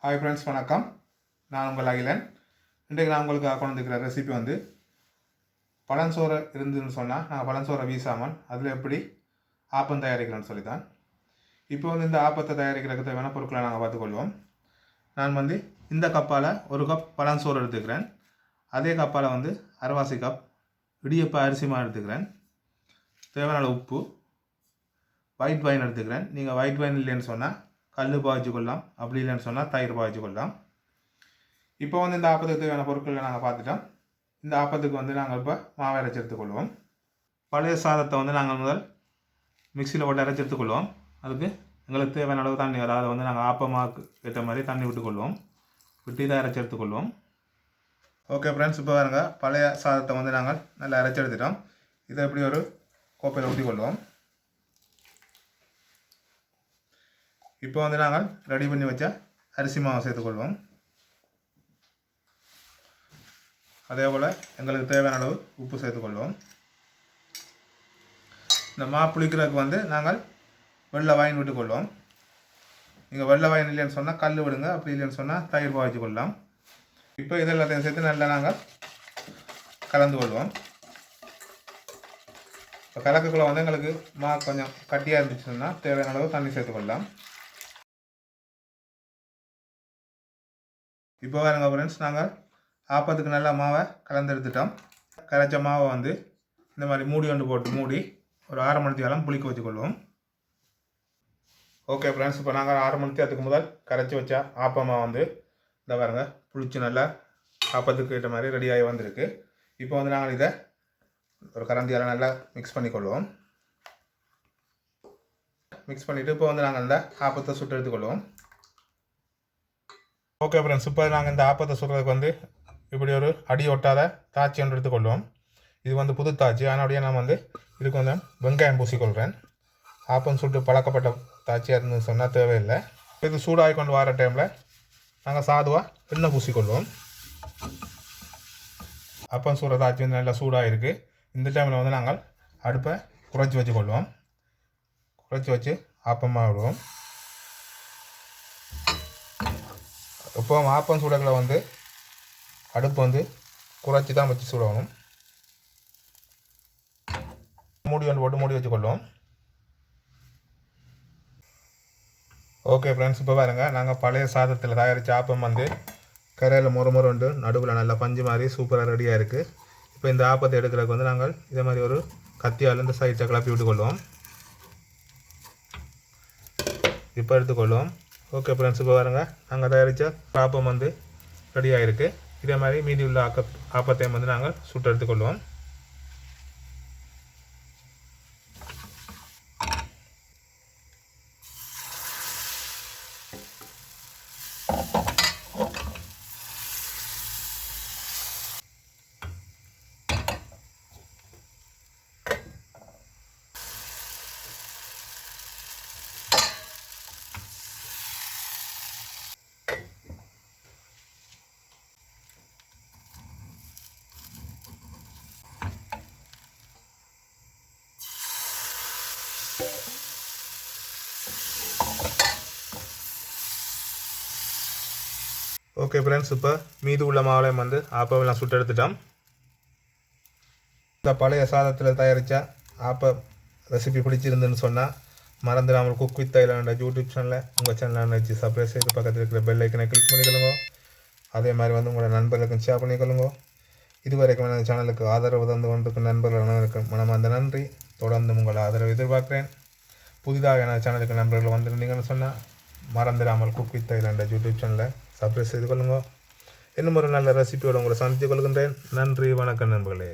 Hi friends, வணக்கம். நான் உங்கள் அகிலன். இன்றைக்கு நான் உங்களுக்கு கொண்டு வந்துக்கிற ரெசிபி வந்து பழஞ்சோறு இருந்துன்னு சொன்னால் நாங்கள் பழஞ்சோறை வீசாமல் அதில் எப்படி ஆப்பம் தயாரிக்கிறேன்னு சொல்லித்தான். இப்போ வந்து இந்த ஆப்பத்தை தயாரிக்கிறதுக்கு தேவையான பொருட்களை நாங்கள் பார்த்துக்கொள்வோம். நான் வந்து இந்த கப்பால் ஒரு கப் பழஞ்சோறு எடுத்துக்கிறேன். அதே கப்பால் வந்து அரைவாசி கப் இடியப்ப அரிசி மாவு எடுத்துக்கிறேன். தேவையான உப்பு, ஒயிட் வைன் எடுத்துக்கிறேன். நீங்கள் ஒயிட் வைன் இல்லைன்னு சொன்னால் கல் பாய்ச்சி கொள்ளலாம், அப்படி இல்லைன்னு சொன்னால் தயிர் பாய்ச்சி கொள்ளலாம். இப்போ வந்து இந்த ஆப்பத்துக்கு தேவையான பொருட்களை நாங்கள் பார்த்துட்டோம். இந்த ஆப்பத்துக்கு வந்து நாங்கள் இப்போ மாவை அரைச்சி எடுத்துக்கொள்வோம். பழைய சாதத்தை வந்து நாங்கள் முதல் மிக்சியில் போட்டு அரைச்சி எடுத்துக்கொள்வோம். அதுக்கு எங்களுக்கு தேவையான அளவு தண்ணி வரும். அதை வந்து நாங்கள் ஆப்பமாக்கு ஏற்ற மாதிரி தண்ணி விட்டுக்கொள்வோம். விட்டு இதை அரைச்சி எடுத்துக்கொள்வோம். ஓகே ஃப்ரெண்ட்ஸ், இப்போ பாருங்க, பழைய சாதத்தை வந்து நாங்கள் நல்லா அரைச்சி எடுத்துட்டோம். இதை எப்படி ஒரு கோப்பையில் ஊற்றிக்கொள்வோம். இப்போ வந்து நாங்கள் ரெடி பண்ணி வச்ச அரிசி மாவை சேர்த்துக்கொள்வோம். அதே போல் எங்களுக்கு தேவையான அளவு உப்பு சேர்த்துக்கொள்வோம். இந்த மா புளிக்கிறதுக்கு வந்து நாங்கள் வெள்ளை வாயின் விட்டுக்கொள்வோம். நீங்கள் வெள்ளை வாயின் இல்லைன்னு சொன்னால் கல் விடுங்க, அப்படி இல்லைன்னு சொன்னால் தயிர் பாய்ச்சி கொள்ளலாம். இப்போ இதெல்லாத்தையும் சேர்த்து நல்லா நாங்கள் கலந்து கொள்வோம். இப்போ கலக்குக்குள்ளே வந்து எங்களுக்கு மா கொஞ்சம் கட்டியாக இருந்துச்சுன்னா தேவையான அளவு தண்ணி சேர்த்துக்கொள்ளலாம். இப்போ பாருங்க ஃப்ரெண்ட்ஸ், நாங்கள் ஆப்பத்துக்கு நல்லா மாவை கலந்து எடுத்துட்டோம். கரைச்ச மாவை வந்து இந்த மாதிரி மூடி ஒன்று போட்டு மூடி ஒரு 6 மணி நேரம் புளிக்க வச்சுக்கொள்வோம். ஓகே ஃப்ரெண்ட்ஸ், இப்போ நாங்கள் 6 மணி நேரத்துக்கு முதல் கரைச்சி வச்ச ஆப்பமாக வந்து இந்த பாருங்க புளிச்சு நல்லா ஆப்பத்துக்கு ஏற்ற மாதிரி ரெடியாகி வந்திருக்கு. இப்போ வந்து நாங்கள் இதை ஒரு கரண்டியால் நல்லா மிக்ஸ் பண்ணிக்கொள்வோம். மிக்ஸ் பண்ணிவிட்டு இப்போ வந்து நாங்கள் இந்த ஆப்பத்தை சுட்டு எடுத்துக்கொள்வோம். ஓகே ஃப்ரெண்ட்ஸ், இப்போ நாங்கள் இந்த ஆப்பத்தை சுடுறதுக்கு வந்து இப்படி ஒரு அடி ஒட்டாத தாச்சி ஒன்று எடுத்துக்கொள்வோம். இது வந்து புது தாச்சி, அதனுடைய நான் வந்து இதுக்கு வந்து வெங்காயம் பூசிக்கொள்கிறேன். ஆப்பம் சுட்டு பழக்கப்பட்ட தாச்சியாக இருந்து சொன்னால் தேவையில்லை. இது சூடாகி கொண்டு வர டைமில் நாங்கள் சாதுவாக எண்ணெய் பூசிக்கொள்வோம். ஆப்பம் சுடுற தாச்சி வந்து நல்லா சூடாக இருக்குது. இந்த டைமில் வந்து நாங்கள் அடுப்பை குறைச்சி வச்சுக்கொள்வோம். குறைச்சி வச்சு ஆப்பமாக விடுவோம். இப்போ ஆப்பம் சுடங்களை வந்து அடுப்பு வந்து குறைச்சி தான் வச்சு சுடணும். மூடி ஒன்று போட்டு மூடி வச்சுக்கொள்வோம். ஓகே ஃப்ரெண்ட்ஸ், இப்போ பாருங்க, நாங்கள் பழைய சாதத்தில் தயாரித்த ஆப்பம் வந்து கரையில் முறை நடுவில் நல்லா பஞ்சு மாதிரி சூப்பராக ரெடியாக இருக்குது. இப்போ இந்த ஆப்பத்தை எடுக்கிறதுக்கு வந்து நாங்கள் இதே மாதிரி ஒரு கத்தியால் இந்த சைட்டை கிளப்பி விட்டுக்கொள்வோம். இப்போ எடுத்துக்கொள்வோம். ஓகே ஃப்ரெண்ட்ஸ், இப்போ பாருங்க, நாங்கள் தயாரித்த ஆப்பம் வந்து ரெடியாக இருக்குது. இதே மாதிரி மீதி உள்ள ஆப்பத்தையும் வந்து நாங்கள் சுட்டு எடுத்துக்கொள்வோம். ஓகே ஃப்ரெண்ட்ஸ், இப்போ மீதி உள்ள மாவுளையும் வந்து ஆப்பமெல்லாம் சுட்டு எடுத்துட்டோம். இந்த பழைய சாதத்தில் தயாரித்த ஆப்ப ரெசிபி பிடிச்சிருந்துன்னு சொன்னால் மறந்துடாமல் குக் வித் ஐலாண்ட யூடியூப் சேனலில் உங்கள் சேனலில் வச்சு சப்ஸ்கிரைப் செய்து பக்கத்தில் இருக்கிற பெல் ஐக்கனை கிளிக் பண்ணிக்கொள்ளுங்க. அதே மாதிரி வந்து உங்களோட நண்பர்களுக்கும் ஷேர் பண்ணிக்கொள்ளுங்க. இதுவரைக்கும் அந்த சேனலுக்கு ஆதரவு தந்து கொண்டிருக்கும் நண்பர்கள் அனைவருக்கும் மனமார்ந்த நன்றி. தொடர்ந்து உங்கள் ஆதரவு எதிர்பார்க்குறேன். புதிதாக எனது சேனலுக்கு நண்பர்கள் வந்திருந்தீங்கன்னு சொன்னால் மறந்துடாமல் குக் வித் ஐலாண்ட யூடியூப் சேனலை சப்ஸ்கிரைப் செய்து கொள்ளுங்க. இன்னும் ஒரு நல்ல ரெசிபியோடு உங்களை சந்தித்து கொள்கின்றேன். நன்றி, வணக்கம் நண்பர்களே.